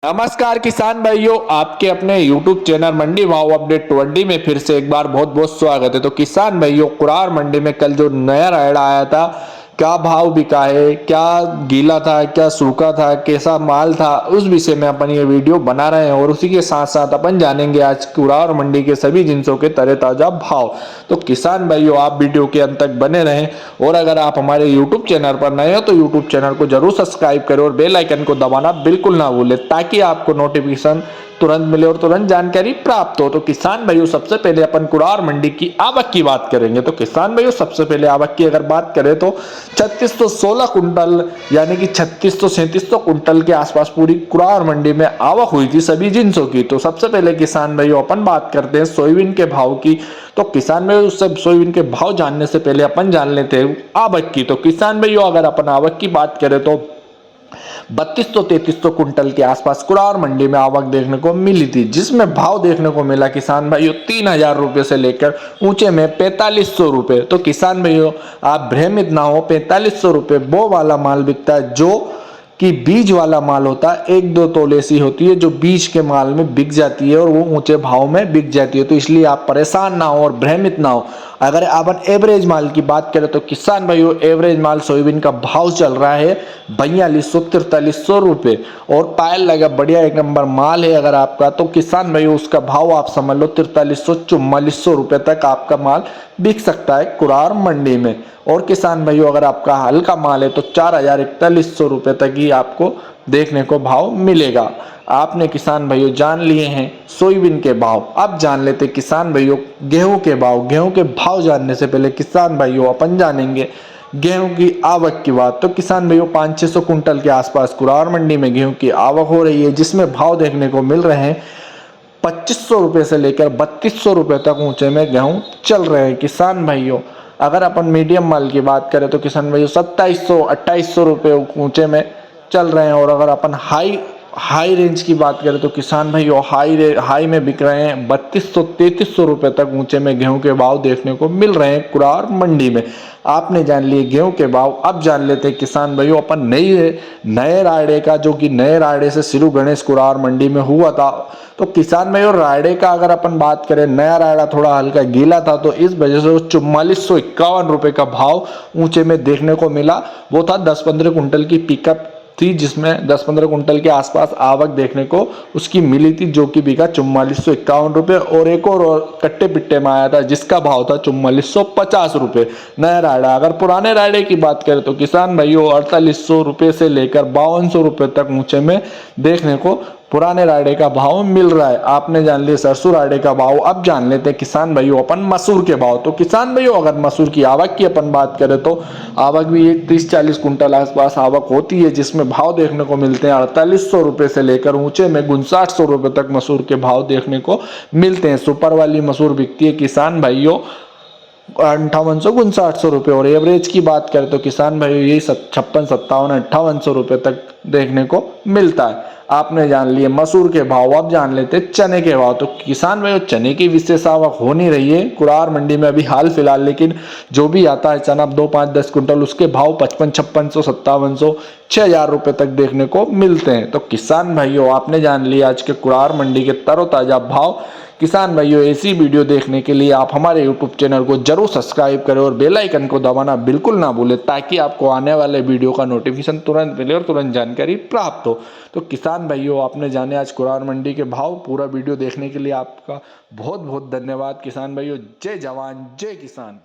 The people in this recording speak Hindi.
नमस्कार किसान भाइयों, आपके अपने YouTube चैनल मंडी भाव अपडेट 20 में फिर से एक बार बहुत बहुत स्वागत है। तो किसान भाइयों, कुरार मंडी में कल जो नया रायड़ा आया था, क्या भाव बिका है, क्या गीला था, क्या सूखा था, कैसा माल था, उस विषय में अपन ये वीडियो बना रहे हैं। और उसी के साथ साथ अपन जानेंगे आज कुरार मंडी के सभी जिंसों के तरोताजा भाव। तो किसान भाइयों, आप वीडियो के अंत तक बने रहें। और अगर आप हमारे YouTube चैनल पर नए हो तो YouTube चैनल को जरूर सब्सक्राइब करें और बेल आइकन को दबाना बिल्कुल ना भूलें, ताकि आपको नोटिफिकेशन तुरंत मिले और तुरंत जानकारी प्राप्त हो। तो किसान भाइयों, सबसे पहले अपन कुरार मंडी की आवक की बात करेंगे। तो किसान भाइयों, सबसे पहले आवक की अगर बात करें तो 3616 कुंटल यानी कि 3600-3700 कुंटल के आसपास पूरी कुरार मंडी में आवक हुई थी सभी जिंसों की। तो सबसे पहले किसान भाइयों, अपन बात करते हैं सोयाबीन के भाव की। तो किसान भाइयों, उससे सोयाबीन के भाव जानने से पहले अपन जान लेते हैं आवक की। तो किसान भाइयों, अगर अपन आवक की बात करें तो 3200-3300 कुंटल के आसपास कुरार मंडी में आवक देखने को मिली थी, जिसमें भाव देखने को मिला किसान भाइयों 3000 रुपए से लेकर ऊंचे में 4500 रुपए। तो किसान भाइयों, आप भ्रमित ना हो, 4500 रुपए वो वाला माल बिकता है जो कि बीज वाला माल होता है। 1-2 तोले सी होती है जो बीज के माल में बिक जाती है और वो ऊंचे भाव में बिक जाती है। तो इसलिए आप परेशान ना हो और भ्रमित ना हो। अगर अपन एवरेज माल की बात करें तो किसान भाइयों, एवरेज माल सोयाबीन का भाव चल रहा है 4200-4300 रुपए। और पायल लगा बढ़िया एक नंबर माल है अगर आपका, तो किसान भाइयों उसका भाव आप समझ लो 4300-4400 रुपए तक आपका माल बिक सकता है कुरार मंडी में। और किसान भाइयों, अगर आपका हल्का माल है तो 4000-4100 रुपए तक ही आपको देखने को भाव मिलेगा। आपने किसान भाइयों जान लिए हैं सोयाबीन के भाव। अब जान लेते किसान भाइयों गेहूं के भाव। गेहूं के भाव जानने से पहले किसान भाइयों अपन जानेंगे गेहूं की आवक की बात। तो किसान भाइयों, 500-600 कुंटल के आसपास कुरार मंडी में गेहूं की आवक हो रही है, जिसमें भाव देखने को मिल रहे हैं 2500 रुपए से लेकर 3200 रुपए तक ऊंचे में गेहूं चल रहे हैं। किसान भाइयों, अगर अपन मीडियम माल की बात करें तो किसान भाइयों 2700-2800 रुपए ऊंचे में चल रहे हैं। और अगर अपन हाई रेंज की बात करें तो किसान भाइयों हाई में बिक रहे हैं 3200-3300 रुपए तक ऊंचे में गेहूं के भाव देखने को मिल रहे हैं कुरार मंडी में। आपने जान लिए गेहूं के भाव। अब जान लेते हैं किसान भाइयों अपन नए रायड़े का, जो कि नए रायड़े से सिरू गणेश कुरार मंडी में हुआ था। तो किसान भाइयों, रायड़े का अगर अपन बात करें, नया रायड़ा थोड़ा हल्का गीला था, तो इस वजह से 4451 रुपए का भाव ऊंचे में देखने को मिला। वो था 10-15 कुंटल की पिकअप थी, जिसमें 10-15 कुंटल के आसपास आवक देखने को उसकी मिली थी, जो कि बिका 4451 रुपए। और एक और कट्टे पिट्टे में आया था जिसका भाव था 4450 रुपए नया रायड़ा। अगर पुराने रायड़े की बात करें तो किसान भाइयों 4800 रुपए से लेकर 5200 रुपए तक ऊंचे में देखने को पुराने रायड़े का भाव मिल रहा है। आपने जान लिया सरसों रायड़े का भाव। अब जान लेते हैं किसान भाइयों अपन मसूर के भाव। तो किसान भाइयों, अगर मसूर की आवक की अपन बात करें तो आवक भी 30-40 कुंटल आसपास आवक होती है, जिसमें भाव देखने को मिलते हैं 4800 रुपए से लेकर ऊंचे में 5900 रुपए तक मसूर के भाव देखने को मिलते हैं। सुपर वाली मसूर बिकती है किसान भाइयों 5800-5900 रुपए। और एवरेज की बात करें तो किसान भाइयों यही 56-57-5800 रुपए तक देखने को मिलता है। आपने जान लिए मसूर के भाव। अब जान लेते चने के भाव। तो किसान भाइयों, चने की विशेष आवक हो नहीं रही है कुरार मंडी में अभी हाल फिलहाल, लेकिन जो भी आता है चना 2-5-10 कुंटल, उसके भाव 55-5600-5700 6000 रुपए तक देखने को मिलते हैं। तो किसान भाइयों, आपने जान लिया आज के कुरार मंडी के तरोताजा भाव। किसान भाइयों, ऐसी वीडियो देखने के लिए आप हमारे यूट्यूब चैनल को जरूर सब्सक्राइब करें और बेल आइकन को दबाना बिल्कुल ना भूलें, ताकि आपको आने वाले वीडियो का नोटिफिकेशन तुरंत मिले और तुरंत जानकारी प्राप्त हो। तो किसान भाइयों, आपने जाने आज कुरार मंडी के भाव। पूरा वीडियो देखने के लिए आपका बहुत बहुत धन्यवाद किसान भाइयों। जय जवान जय किसान।